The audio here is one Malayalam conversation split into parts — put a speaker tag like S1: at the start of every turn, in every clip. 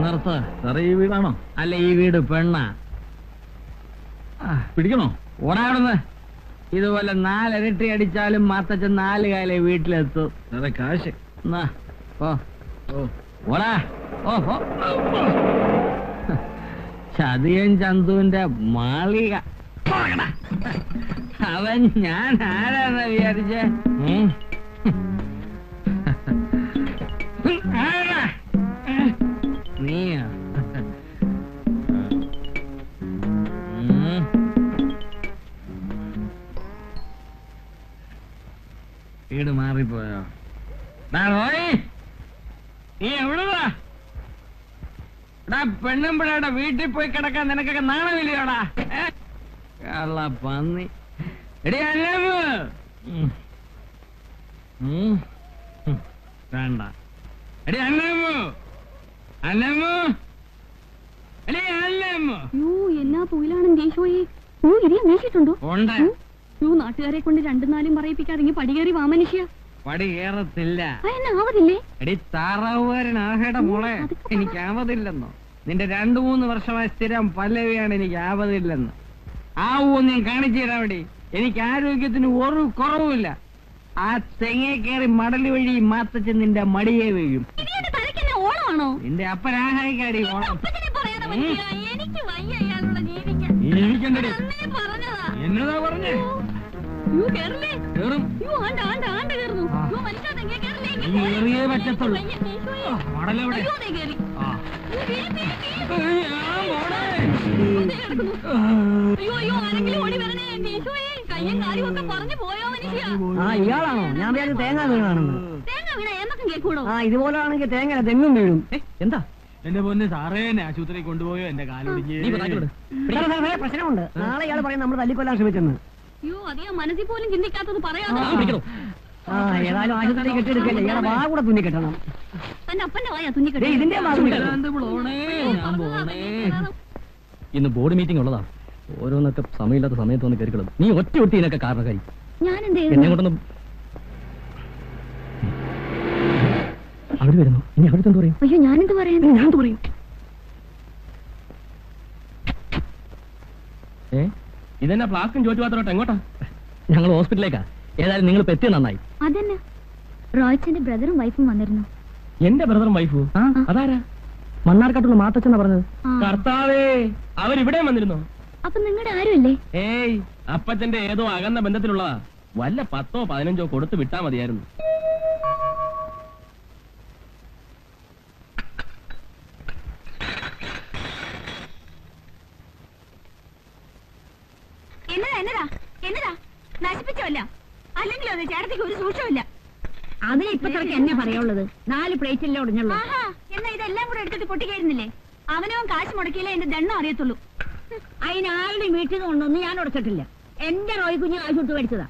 S1: നിർത്ത്.
S2: സാറേ ഈ വീടാണോ?
S1: അല്ല, ഈ വീട് പെണ്ണ.
S2: പിടിക്കണോ?
S1: ഓടാവിടുന്ന്. ഇതുപോലെ 4 ഇരട്ടി അടിച്ചാലും മാത്തച്ഛൻ 4 കാലേ വീട്ടിലെത്തും.
S2: സാറേ കാശ്.
S1: ഓടാ. ചതിയൻ ചന്തുവിന്റെ മാളിക. അവൻ ഞാൻ ആരാന്ന് വിചാരിച്ചേ? നീയാ? വീട് മാറിപ്പോയോ? നീ എവിടുവാ? പെണ്ണും പിള്ളേടെ വീട്ടിൽ പോയി കിടക്കാൻ നിനക്കൊക്കെ നാണമില്ലയോടാ? പന്നി. എടി അല്ലമ്മ വേണ്ട. എടി അല്ലമ്മ അല്ലമ്മ എടി അല്ലമ്മ.
S3: എന്നാ തൊഴിലാണെന്ന് ദേശോയെ ഇരിയാൻ വീശിട്ടുണ്ടോ?
S1: ഉണ്ട്.
S3: നാട്ടുകാരെ കൊണ്ട് 2-4 പറയിപ്പിക്കാതെ പടി കയറി വാ മനുഷ്യ.
S1: പടി കയറത്തില്ല.
S3: ആവതില്ലേ?
S1: എടി താറാവുകാരനാകേട മോളെ, എനിക്ക് ആവതില്ലെന്നോ? നിന്റെ 2-3 വർഷമായ സ്ഥിരം പല്ലവിയാണ് എനിക്ക് ആവതില്ലെന്ന്. ഞാൻ കാണിച്ചു തരാം. അവിടെ എനിക്ക് ആരോഗ്യത്തിന് ഒരു കുറവുമില്ല. ആ തെങ്ങേ കയറി മടല് വഴി മാത്തച്ഛൻ നിന്റെ മടിയെ വീഴും.
S3: ഓണമാണോ
S1: നിന്റെ അപ്പനാഹായിക്കാടി ഓണം. എന്നതാ പറഞ്ഞേ? കേറിയേ പറ്റത്തുള്ളൂ. മടലെവിടെ?
S4: ഇയാളാണോ? ഞാൻ വിചാരിച്ചു തേങ്ങ വീണാണെന്ന്. ഇതുപോലാണെങ്കിൽ തേങ്ങ തെങ്ങും വീഴും. എന്താ
S2: എന്റെ പൊന്ന് സാറേ, എന്നെ ആശുപത്രി കൊണ്ടുപോയോ? എന്റെ കാലൊടിഞ്ഞ്
S4: പ്രശ്നമുണ്ട്. നാളെ ഇയാൾ പറയും നമ്മൾ തല്ലിക്കൊല്ലാൻ ശ്രമിച്ചെന്ന്.
S3: മനസ്സിൽ പോലും ചിന്തിക്കാത്തത് പറയാതെ
S4: ഏതായാലും ആശുപത്രി കെട്ടിയെടുക്കല്ലേ, ഇയാളെ വാ കൂടെ തുന്നി കെട്ടണം.
S3: തന്റെ അപ്പന്റെ വായാ തുന്നിക്കെട്ടി.
S4: ഇതിന്റെ
S5: ഇന്ന് ബോർഡ് മീറ്റിംഗ് ഉള്ളതാ. ഓരോന്നൊക്കെ സമയമില്ലാത്ത സമയത്ത് വന്ന് കയറിക്കളും. നീ ഒറ്റ ഇതിനൊക്കെ കാരണക്കാരി. എന്നെ കൊണ്ടൊന്നും അവര് വരുന്നു. ഇനി അവരുടെ എന്ത് പറയും?
S3: അയ്യോ, ഞാനെന്ത് പറയാൻ?
S5: ഞാനെന്ത് പറയും?
S2: ഇതെന്നാ പ്ലാസ്കും ചോറ്റുപാത്രോട്ട് എങ്ങോട്ടാ?
S5: ഞങ്ങൾ ഹോസ്പിറ്റലിലേക്കാ. ഏതായാലും നിങ്ങൾ എത്തിയ നന്നായി.
S3: അതന്നെ, റോയ്ച്ചന്റെ ബ്രദറും വൈഫും വന്നിരുന്നു.
S2: എന്റെ ബ്രദറും വൈഫും? അതാരാ?
S5: മണ്ണാർക്കാട്ടുള്ള മാത്തച്ഛനാ പറഞ്ഞത്.
S2: കർത്താവേ, അവരിവിടെ വന്നിരുന്നോ?
S3: അപ്പൊ നിങ്ങളുടെ ആരുമല്ലേ?
S2: ഏയ്, അപ്പച്ചന്റെ ഏതോ അകന്ന ബന്ധത്തിലുള്ളതാ. വല്ല 10-15 കൊടുത്ത് വിട്ടാ മതിയായിരുന്നു.
S3: എന്നതാ എന്നതാ നശിപ്പിച്ചല്ല, അല്ലെങ്കിൽ അത് ചേട്ടത്തിക്ക് ഒരു സൂക്ഷമില്ല.
S4: അതിന് ഇപ്പൊ തിരക്ക് എന്നെ പറയുള്ളത്. 4 പ്ലേറ്റില്ലേ ഒടിഞ്ഞുള്ളൂ.
S3: എന്നാ ഇതെല്ലാം കൂടെ എടുത്തിട്ട് പൊട്ടിക്കായിരുന്നില്ലേ? അവനവൻ കാശ് മുടക്കിയില്ല എന്റെ ദണ്ണം അറിയത്തുള്ളൂ.
S4: അതിനാരുടെയും വീട്ടിൽ നിന്ന് കൊണ്ടൊന്നും ഞാൻ ഉടച്ചിട്ടില്ല. എന്റെ റോയ് കുഞ്ഞ് കാശ് വിട്ട് മേടിച്ചതാ.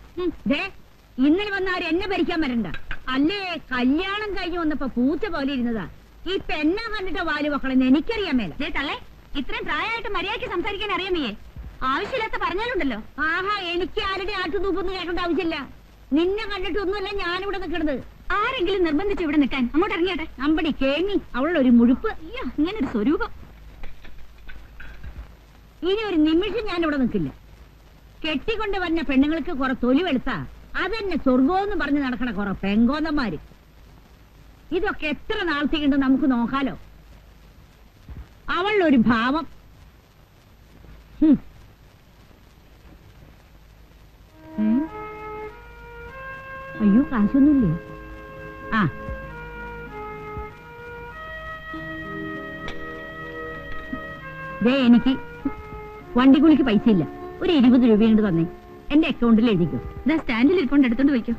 S4: ഇന്നലെ വന്നവർ എന്നെ ഭരിക്കാൻ വരണ്ട. അല്ലേ, കല്യാണം കഴിഞ്ഞ് വന്നപ്പോ പൂച്ച പോലെ ഇരുന്നതാ. ഈ പെണ്ണ കണ്ടിട്ട് വാല് വെക്കണമെന്ന് എനിക്കറിയാൻ മേല.
S3: തള്ളേ, ഇത്രയും പ്രായമായിട്ട് മര്യാദയ്ക്ക് സംസാരിക്കാൻ അറിയാമേ? ആവശ്യമില്ലാത്ത പറഞ്ഞാലുണ്ടല്ലോ.
S4: എനിക്ക് ആരുടെ ആട്ടുതൂപ്പൊന്നും കേൾക്കേണ്ട ആവശ്യമില്ല. നിന്നെ കണ്ടിട്ടൊന്നുമല്ല ഞാനിവിടെ നിൽക്കണത്.
S3: ആരെങ്കിലും നിർബന്ധിച്ചു ഇവിടെ നിൽക്കാൻ? അങ്ങോട്ട് ഇറങ്ങിയാട്ടെ.
S4: അമ്പടി കേങ്ങി അവളൊരു മുഴുപ്പ്.
S3: അയ്യോ, ഇങ്ങനൊരു സ്വരൂപം.
S4: ഇനി ഒരു നിമിഷം ഞാനിവിടെ നിൽക്കില്ല. കെട്ടിക്കൊണ്ട് വന്ന പെണ്ണുങ്ങൾക്ക് കുറെ തൊലി വെളുത്താ അതെന്നെ സ്വർഗോന്ന് പറഞ്ഞ് നടക്കണ കുറെ പെങ്കോന്നന്മാര്. ഇതൊക്കെ എത്ര നാളത്തേക്കുണ്ട് നമുക്ക് നോക്കാലോ. അവളൊരു ഭാവം. അയ്യോ, കാശൊന്നുമില്ലേ? എനിക്ക് വണ്ടിക്കൂലിക്ക് പൈസ ഇല്ല. ഒരു 20 രൂപ കൊണ്ട് തന്നെ എന്റെ അക്കൗണ്ടിൽ എഴുതിക്കോ.
S3: സ്റ്റാൻഡിൽ ഇരിക്കൊണ്ട് എടുത്തോണ്ട് പോയിക്കോ.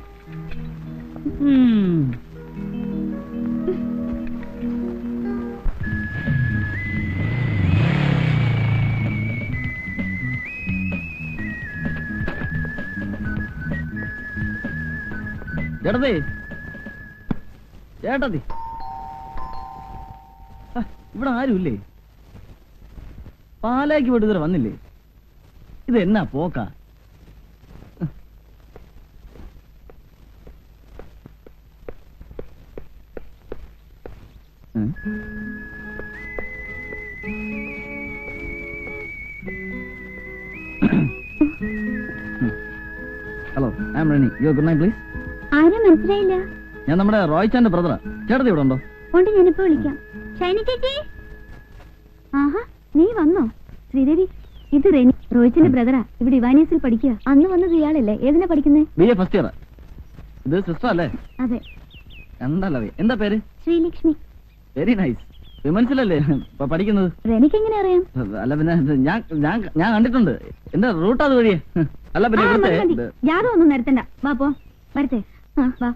S5: ചേട്ടത്തി, ചേട്ടത്തി, ഇവിടെ ആരുമില്ലേ? പാലാക്ക് വിടുതൽ വന്നില്ലേ? ഇത് എന്നാ പോക്കാ? Hello I am Reni your good night please.
S3: ആരും മനസ്സിലായില്ല.
S5: ഞാൻ നമ്മുടെ റോയ്ച്ചാന്റെ ബ്രദറാ. ചേട്ടത്തി ഇവിടെ ഉണ്ടോ?
S3: കൊണ്ട് ഞാനിപ്പോ വിളിക്കാം. ഷൈനി ചേച്ചി. ആഹാ, നീ വന്നോ? ശ്രീദേവി, ഇത് റെനി, റോയിച്ചിന്റെ ബ്രദറാ. ഇവിടെ ഇവാനിയസിൽ പഠിക്കുക. അന്ന് വന്നത് ഇയാളല്ലേ? ഏതിനാ പഠിക്കുന്നത്?
S5: BA first year. ഇത് സിസ്റ്റർ അല്ലേ?
S3: അതെ.
S5: കണ്ടല്ലോ. എന്താ പേര്?
S3: ശ്രീലക്ഷ്മി.
S5: Very nice. വിമൻസിലല്ലേ ഇപ്പൊ പഠിക്കുന്നത്?
S3: റെനിക്ക് എങ്ങനെ അറിയാം?
S5: അല്ല പിന്നെ ഞാൻ ഞാൻ ഞാൻ കണ്ടിട്ടുണ്ട്. എന്റെ റൂട്ട് അത് വഴിയേ. അല്ല പിന്നെ ഇവിടുത്തെ
S3: യാതൊന്നും ഒന്നും നിരത്തണ്ട. വാ പോ, വരട്ടെ. ആ വാ.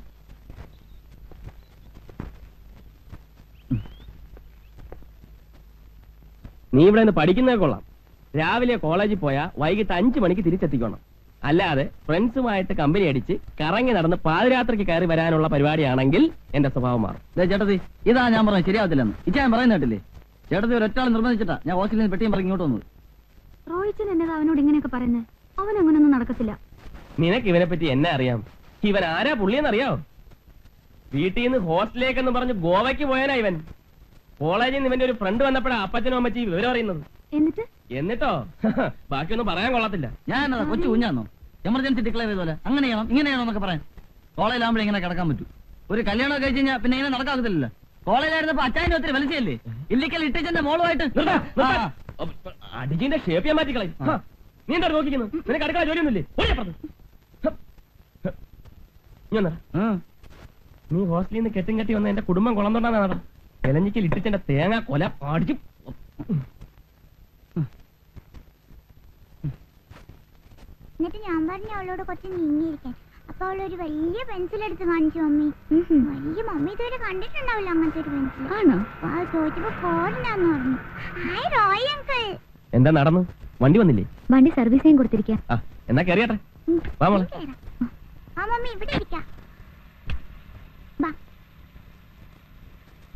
S2: നീ ഇവിടെ നിന്ന് പഠിക്കുന്നേ കൊള്ളാം. രാവിലെ കോളേജിൽ പോയാ വൈകിട്ട് 5 മണിക്ക് തിരിച്ചെത്തിക്കണം. അല്ലാതെ ഫ്രണ്ട്സുമായിട്ട് കമ്പനി അടിച്ച് കറങ്ങി നടന്ന് പാതിരാത്രിക്ക് കയറി വരാനുള്ള പരിപാടിയാണെങ്കിൽ എന്റെ സ്വഭാവം മാറും.
S5: ചേട്ടത്തി, ഇതാ ഞാൻ പറഞ്ഞത് ശരിയാവത്തില്ലെന്ന്. ഇച്ചാ ഞാൻ പറയുന്ന കേട്ടില്ലേ? ചേട്ടത്തി ഒരൊറ്റാൾ നിർബന്ധിച്ചിട്ടാ ഞാൻ ഹോസ്റ്റലിൽ നിന്ന് പെട്ടിയും പറഞ്ഞ് ഇങ്ങോട്ട് വന്നത്.
S3: റോയിച്ചൻ എന്നതാ അവനോട് ഇങ്ങനെയൊക്കെ പറയുന്നത്? അവൻ അങ്ങനൊന്നും നടക്കത്തില്ല.
S2: നിനക്ക് ഇവനെ പറ്റി എന്നെ അറിയാം. ഇവൻ ആരാ പുള്ളിയെന്നറിയാവോ? വീട്ടിൽ നിന്ന് ഹോസ്റ്റലിലേക്കെന്ന് പറഞ്ഞ് ഗോവയ്ക്ക് പോയാനാ ഇവൻ. കോളേജിൽ നിന്ന് ഇവന്റെ ഒരു ഫ്രണ്ട് വന്നപ്പോഴാ അപ്പച്ചനും അമ്മച്ചി വിവരം അറിയുന്നത്. എന്നിട്ടോ ബാക്കിയൊന്നും പറയാൻ കൊള്ളത്തില്ല.
S5: ഞാൻ കൊച്ചു കുഞ്ഞാന്നോ എമർജൻസി ഡിക്ലെയർ ചെയ്തോലെ അങ്ങനെ ചെയ്യണം ഇങ്ങനെ ചെയ്യണം എന്നൊക്കെ പറയാൻ? കോളേജിലാകുമ്പോഴേ ഇങ്ങനെ കിടക്കാൻ പറ്റൂ. ഒരു കല്യാണം കഴിച്ച് കഴിഞ്ഞാൽ പിന്നെ ഇങ്ങനെ നടക്കാത്തില്ലല്ലോ. കോളേജിലായിരുന്നപ്പോ അച്ചായന്റെ ഒത്തിരി വലിച്ചല്ലേ ഇല്ലിക്കൽ ഇട്ടിച്ചന്റെ മോളുമായിട്ട്
S2: അടിജിന്റെ ഷേപ്പ് ചെയ്യാൻ മാറ്റിക്കളയും. നീ എന്താ നോക്കിക്കുന്നു? നിനക്ക് അടുക്കള ജോലിയൊന്നുമില്ലേ? നീ ഹോസ്റ്റലിൽ നിന്ന് കെട്ടും കെട്ടി വന്ന എന്റെ കുടുംബം കൊളന്തോണ്ടാണ് നട ഇലഞ്ഞിക്കൽ ഇട്ടിച്ചെന്റെ തേങ്ങ കൊല അടിച്ചു.
S6: എന്നിട്ട് ഞാൻ പറഞ്ഞു അവളോട് കുറച്ച് നീങ്ങിയിരിക്കാൻ. അപ്പൊ അവളൊരു വലിയ പെൻസിൽ എടുത്ത് കാണിച്ചു മമ്മി. വലിയ മമ്മി ഇതുവരെ കണ്ടിട്ടുണ്ടാവില്ല അങ്ങനത്തെ ഒരു പെൻസിൽ.
S3: ആണോ?
S6: ചോദിച്ചപ്പോ ഫോറിനാന്ന് പറഞ്ഞു. Hi Roy uncle.
S2: എന്താ നടന്നു? വണ്ടി വന്നില്ലേ?
S3: വണ്ടി സർവീസ് ചെയ്യാൻ കൊടുത്തിരിക്കാം.
S2: എന്നാ കയറിയാട്ടെ. വാ മോളെ.
S6: ആ മമ്മി ഇവിടെ ഇരിക്കാം.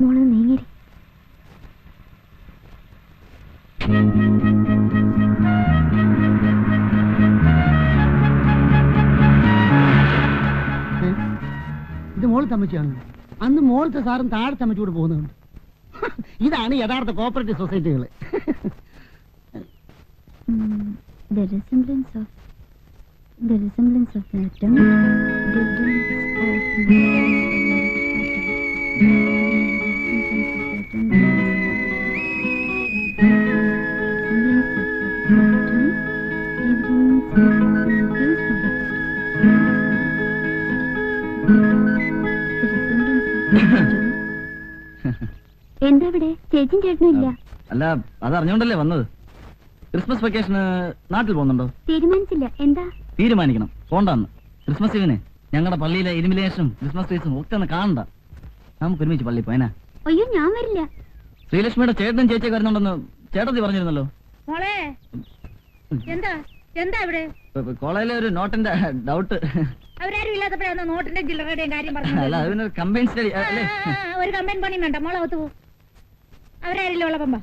S3: മോള് നീങ്ങിരി.
S7: ഇത് മോൾ തമ്മച്ചിയാണ്. അന്ന് മോളത്തെ സാറും താഴെ തമ്മച്ചൂടെ പോകുന്നുണ്ട്. ഇതാണ് യഥാർത്ഥ cooperative സൊസൈറ്റികൾ.
S3: The resemblance of the atom, എന്താ ഇവിടെ ചേച്ചിയും ചേട്ടനും ഇല്ല?
S5: അല്ല അതറിഞ്ഞോണ്ടല്ലേ വന്നത്. ക്രിസ്മസ് വെക്കേഷന് നാട്ടിൽ പോകുന്നുണ്ടോ?
S3: തീരുമാനിച്ചില്ല. എന്താ?
S5: തീരുമാനിക്കണം. പോണ്ടാന്ന്. ക്രിസ്മസ് ഇവന് ഞങ്ങളുടെ പള്ളിയിലെ ഇലുമിനേഷനും ക്രിസ്മസ് ട്രീസും ഒക്കെ ഒന്ന് കാണണ്ട. നമുക്ക് ഒരുമിച്ച് പള്ളി പോയനാ.
S3: അയ്യോ ഞാൻ വരില്ല.
S5: ശ്രീലക്ഷ്മിയുടെ ചേട്ടനും ചേച്ചിയൊക്കെ വരുന്നുണ്ടെന്ന് ചേട്ടത്തി പറഞ്ഞിരുന്നല്ലോ.
S4: മോളെ എന്താ എന്താ ഇവിടെ?
S5: കോളേജിലെ ഒരു നോട്ടിന്റെ ഡൗട്ട്.
S4: അവരാരും ഇല്ലാത്തപ്പോഴാണ് നോട്ടിന്റെ ചില്ലറയുടെയും കാര്യം
S5: അല്ല
S4: പറഞ്ഞു.
S5: അതിനൊരു കമ്പൈൻ സ്റ്റഡി അല്ലേ?
S4: ഒരു കമ്പൈൻ പണിയും വേണ്ട. മോളെ ഒത്തു പോകും. അവരാരില്ല ഉള്ളപ്പമ്പ.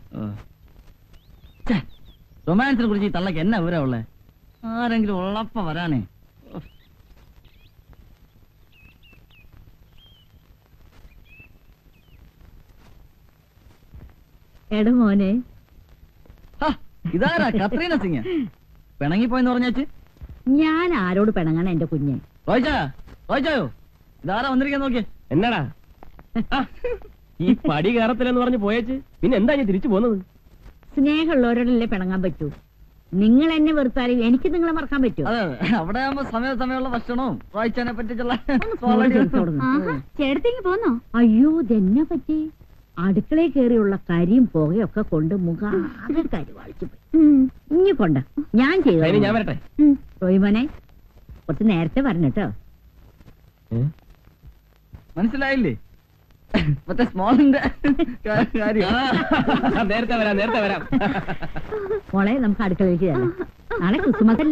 S5: റൊമാൻസിനെ കുറിച്ച് ഈ തള്ളക്ക് എന്നാ വിവരം ഉള്ളേ? ആരെങ്കിലും ഉള്ളപ്പ വരാനേ.
S4: എട മോനെ,
S5: ഇതാരാ? കത്രീന സിംഗ് പിണങ്ങിപ്പോയെന്ന് പറഞ്ഞേച്ച്.
S4: ഞാൻ ആരോട് പിണങ്ങണ എന്റെ കുഞ്ഞെ?
S5: റോയ്ച്ചായോ ഇതാരാ വന്നിരിക്കാൻ നോക്കിയേ?
S2: എന്നാടാ ഈ പടി കയറത്തില്ലെന്ന് പറഞ്ഞ് പോയേച്ച് പിന്നെ എന്താ ഞാൻ തിരിച്ചു പോകുന്നത്?
S4: സ്നേഹമുള്ളവരോടല്ലേ പിണങ്ങാൻ പറ്റൂ. നിങ്ങൾ എന്നെ വെറുത്താലും എനിക്ക് നിങ്ങളെ മറക്കാൻ പറ്റൂ.
S5: അതെ അവിടെ ആകുമ്പോ സമയമുള്ള ഭക്ഷണവും റോയ്ച്ചാനെ പറ്റിച്ചുള്ള
S3: ചേട്ടത്തേക്ക് പോന്നോ?
S4: അയ്യോ ഇതെന്നെ പറ്റി? അടുക്കളയിൽ കയറിയുള്ള കരിയും പുകയൊക്കെ കൊണ്ട് മുഖാകെ കരുവാളിച്ചു പോയി. ഇനി കൊണ്ട ഞാൻ ചെയ്തു.
S2: ഞാൻ വരട്ടെ.
S4: റോയ്മോനെ കുറച്ച് നേരത്തെ വരണട്ടോ.
S5: മനസ്സിലായില്ലേ? മറ്റേ സ്മോളിന്റെ കാര്യം.
S2: നേരത്തെ വരാം.
S4: മോളെ നമുക്ക് അടുക്കളയിലേക്ക് ചെല്ലാം. നാളെ ക്രിസ്മസ് അല്ലേ?